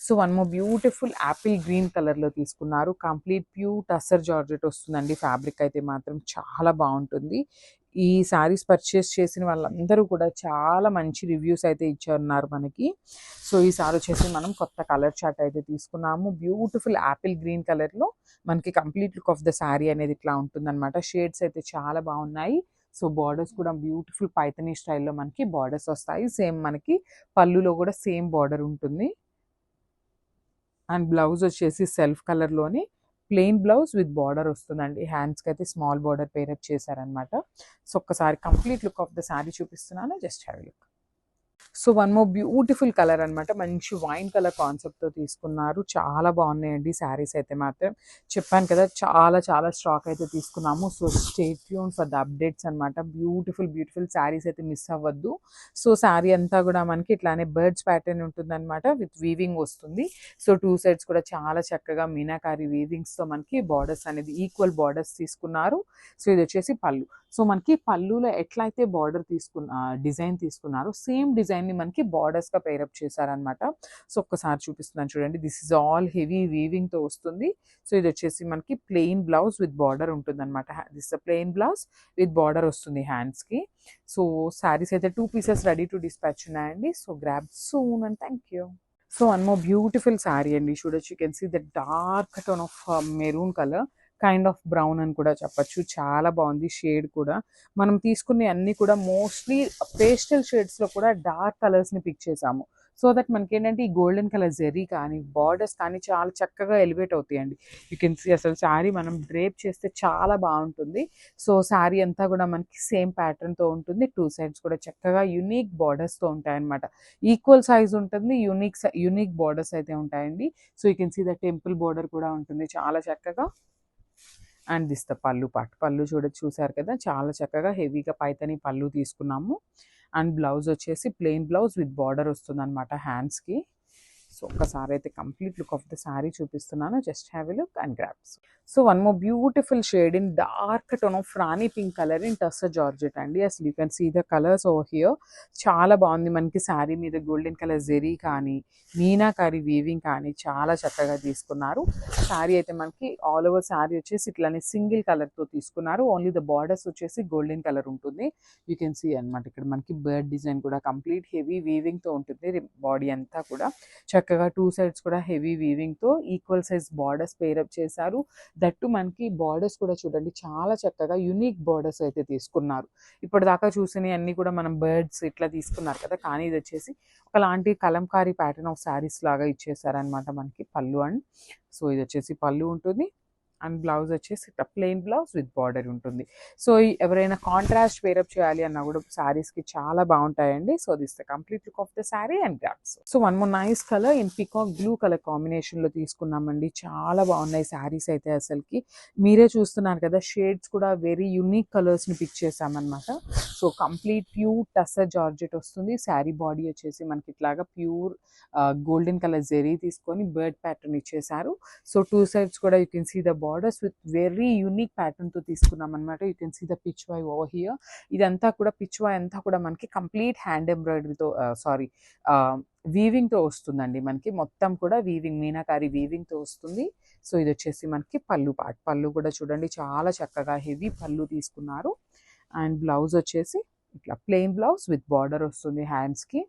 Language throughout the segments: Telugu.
So one more beautiful Apple green కలర్లో తీసుకున్నారు. కంప్లీట్ ప్యూర్ టస్సర్ జార్జెట్ వస్తుందండి. ఫ్యాబ్రిక్ అయితే మాత్రం చాలా బాగుంటుంది. ఈ శారీస్ పర్చేస్ చేసిన వాళ్ళందరూ కూడా చాలా మంచి రివ్యూస్ అయితే ఇచ్చారు మనకి. సో ఈసారి వచ్చేసి మనం కొత్త కలర్ చార్ట్ అయితే తీసుకున్నాము. బ్యూటిఫుల్ యాపిల్ గ్రీన్ కలర్లో మనకి complete look of the sari అనేది ఇట్లా ఉంటుందన్నమాట. షేడ్స్ అయితే చాలా బాగున్నాయి. సో బార్డర్స్ కూడా బ్యూటిఫుల్ పైథనీ స్టైల్లో మనకి బార్డర్స్ వస్తాయి. సేమ్ మనకి పళ్ళులో కూడా సేమ్ బార్డర్ ఉంటుంది. అండ్ బ్లౌజ్ వచ్చేసి సెల్ఫ్ కలర్లోని ప్లెయిన్ బ్లౌజ్ విత్ బార్డర్ వస్తుందండి. హ్యాండ్స్కి అయితే స్మాల్ బార్డర్ పేరప్ చేశారనమాట. సో ఒక్కసారి complete look of the sari చూపిస్తున్నాను. Just have look. So one more beautiful colour అనమాట. మంచి వైన్ కలర్ కాన్సెప్ట్తో తీసుకున్నారు. చాలా బాగున్నాయండి శారీస్ అయితే మాత్రం. చెప్పాను కదా చాలా చాలా స్టాక్ అయితే తీసుకున్నాము. So stay tune for the updates అనమాట. బ్యూటిఫుల్ శారీస్ అయితే మిస్ అవ్వద్దు. సో శారీ అంతా కూడా మనకి ఇట్లానే బర్డ్స్ ప్యాటర్న్ ఉంటుందన్నమాట. విత్ వీవింగ్ వస్తుంది. సో టూ సైడ్స్ కూడా చాలా చక్కగా మీనాకారి వీవింగ్స్తో మనకి బార్డర్స్ అనేది ఈక్వల్ బార్డర్స్ తీసుకున్నారు. సో ఇది వచ్చేసి పళ్ళు. సో మనకి పళ్ళులో ఎట్లయితే బార్డర్ డిజైన్ తీసుకున్నారో సేమ్ డిజైన్ని మనకి బార్డర్స్గా పేరప్ చేశారనమాట. సో ఒక్కసారి చూపిస్తున్నాను చూడండి. దిస్ ఇస్ ఆల్ హెవీ వీవింగ్తో వస్తుంది. సో ఇది వచ్చేసి మనకి ప్లెయిన్ బ్లౌజ్ విత్ బార్డర్ ఉంటుంది అనమాట. This plain blouse with border వస్తుంది హ్యాండ్స్కి. సో శారీస్ అయితే 2 pieces రెడీ టు డిస్పాచ్ ఉన్నాయండి. So grab soon and thank you. So one more beautiful sari అండి. చూడొచ్చు, you can see the dark tone of maroon colour, kind of brown అని కూడా చెప్పచ్చు. చాలా బాగుంది షేడ్ కూడా. మనం తీసుకునే అన్ని కూడా మోస్ట్లీ పేస్టల్ షేడ్స్లో కూడా డార్క్ కలర్స్ని పిక్ చేసాము. సో దట్ మనకి ఏంటంటే ఈ గోల్డెన్ కలర్ జెరీ కానీ బార్డర్స్ కానీ చాలా చక్కగా ఎలివేట్ అవుతాయండి. యూ కెన్ సీ అసలు శారీ మనం డ్రేప్ చేస్తే చాలా బాగుంటుంది. సో శారీ అంతా కూడా మనకి సేమ్ ప్యాటర్న్తో ఉంటుంది. 2 sides కూడా చక్కగా యునిక్ బార్డర్స్తో ఉంటాయన్నమాట. ఈక్వల్ సైజ్ ఉంటుంది. యునిక్ బార్డర్స్ అయితే ఉంటాయండి. So you can see the temple border కూడా ఉంటుంది చాలా చక్కగా. And this the pallu part. పళ్ళు చూసారు కదా, చాలా చక్కగా హెవీగా పైతని పళ్ళు తీసుకున్నాము. అండ్ బ్లౌజ్ వచ్చేసి ప్లెయిన్ బ్లౌజ్ విత్ బార్డర్ వస్తుంది అనమాట హ్యాండ్స్కి. సో ఒక్కసారి అయితే complete look of the sari చూపిస్తున్నాను. Just have a look and grabs. So one more beautiful shade in dark tone of Rani pink colour in tussar georgette అండి. అసలు you can see the colours over here. చాలా బాగుంది. మనకి శారీ మీద గోల్డెన్ కలర్ జెరీ కానీ మీనాకారి వీవింగ్ కానీ చాలా చక్కగా తీసుకున్నారు. శారీ అయితే మనకి ఆల్ ఓవర్ శారీ వచ్చేసి ఇట్లానే సింగిల్ కలర్తో తీసుకున్నారు. ఓన్లీ ద బార్డర్స్ వచ్చేసి గోల్డెన్ కలర్ ఉంటుంది. యూ కెన్ సీ అనమాట. ఇక్కడ మనకి బర్డ్ డిజైన్ కూడా కంప్లీట్ హెవీ వీవింగ్తో ఉంటుంది. బాడీ అంతా కూడా చక్కగా 2 sides కూడా హెవీ వీవింగ్తో ఈక్వల్ సైజ్ బార్డర్స్ పేరప్ చేశారు. దట్టు మనకి బార్డర్స్ కూడా చూడండి చాలా చక్కగా యునిక్ బార్డర్స్ అయితే తీసుకున్నారు. ఇప్పటిదాకా చూసినవి అన్నీ కూడా మనం బర్డ్స్ ఇట్లా తీసుకున్నారు కదా, కానీ ఇది వచ్చేసి ఒకలాంటి కలంకారీ ప్యాటర్న్ ఆఫ్ శారీస్ లాగా ఇచ్చేసారనమాట మనకి పళ్ళు. అండ్ సో ఇది వచ్చేసి పళ్ళు ఉంటుంది. అండ్ బ్లౌజ్ వచ్చేసి ఇట్లా ప్లెయిన్ బ్లౌజ్ విత్ బార్డర్ ఉంటుంది. సో ఎవరైనా కాంట్రాస్ట్ పేరప్ చేయాలి అన్నా కూడా శారీస్కి చాలా బాగుంటాయండి. So this the complete look of the sari and grabs. So one more nice colour in peacock blue colour కాంబినేషన్లో తీసుకున్నామండి. చాలా బాగున్నాయి శారీస్ అయితే. అసలుకి మీరే చూస్తున్నారు కదా, షేడ్స్ కూడా వెరీ యూనిక్ కలర్స్ని పిక్ చేసామన్నమాట. So complete pure tussar georgette వస్తుంది. శారీ బాడీ వచ్చేసి మనకి ఇట్లాగా ప్యూర్ గోల్డెన్ కలర్ జెరీ తీసుకొని బర్డ్ ప్యాటర్న్ ఇచ్చేసారు. సో 2 sides కూడా you can see the borders with very unique ప్యాటర్న్తో తీసుకున్నాం అనమాట. You can see the pichwai over here. ఇదంతా కూడా పిచ్ వై అంతా కూడా మనకి కంప్లీట్ హ్యాండ్ ఎంబ్రాయిడరీతో వీవింగ్తో వస్తుందండి. మనకి మొత్తం కూడా వీవింగ్ మీనాకారి వీవింగ్తో వస్తుంది. సో ఇది వచ్చేసి మనకి పళ్ళు పార్ట్. పళ్ళు కూడా చూడండి చాలా చక్కగా హెవీ పళ్ళు తీసుకున్నారు. అండ్ బ్లౌజ్ వచ్చేసి ఇట్లా ప్లెయిన్ బ్లౌజ్ విత్ బార్డర్ వస్తుంది హ్యాండ్స్కి.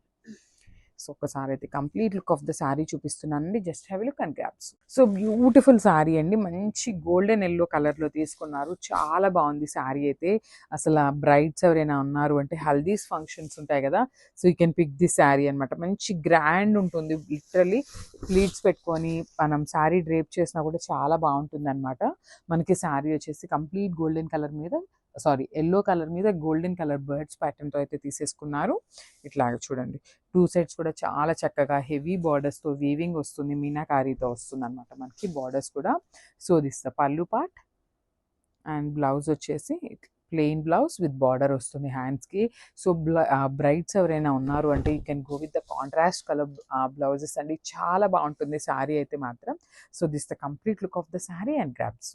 సో ఒకసారి అయితే complete look of the sari చూపిస్తున్నానండి. Just have a look and grabs. So beautiful sari అండి. మంచి గోల్డెన్ ఎల్లో కలర్లో తీసుకున్నారు. చాలా బాగుంది శారీ అయితే. అసలు బ్రైడ్స్ ఎవరైనా ఉన్నారు అంటే హల్దీస్ ఫంక్షన్స్ ఉంటాయి కదా, so you can pick the sari అనమాట. మంచి గ్రాండ్ ఉంటుంది. లిటరలీ ప్లీట్స్ పెట్టుకొని మనం శారీ డ్రేప్ చేసినా కూడా చాలా బాగుంటుంది అనమాట. మనకి శారీ వచ్చేసి కంప్లీట్ గోల్డెన్ కలర్ మీద ఎల్లో కలర్ మీద గోల్డెన్ కలర్ బర్డ్స్ ప్యాటర్న్తో అయితే తీసేసుకున్నారు. ఇట్లాగ చూడండి 2 sides కూడా చాలా చక్కగా హెవీ బార్డర్స్తో వీవింగ్ వస్తుంది. మీనాకారీతో వస్తుంది అనమాట మనకి బార్డర్స్ కూడా. So this the pallu part. And blouse వచ్చేసి ప్లెయిన్ బ్లౌజ్ విత్ బార్డర్ వస్తుంది హ్యాండ్స్కి. సో బ్రైడ్స్ ఎవరైనా ఉన్నారు అంటే you can go with the contrast colour blouses అండి. చాలా బాగుంటుంది శారీ అయితే మాత్రం. So this the complete look of the sari and grabs.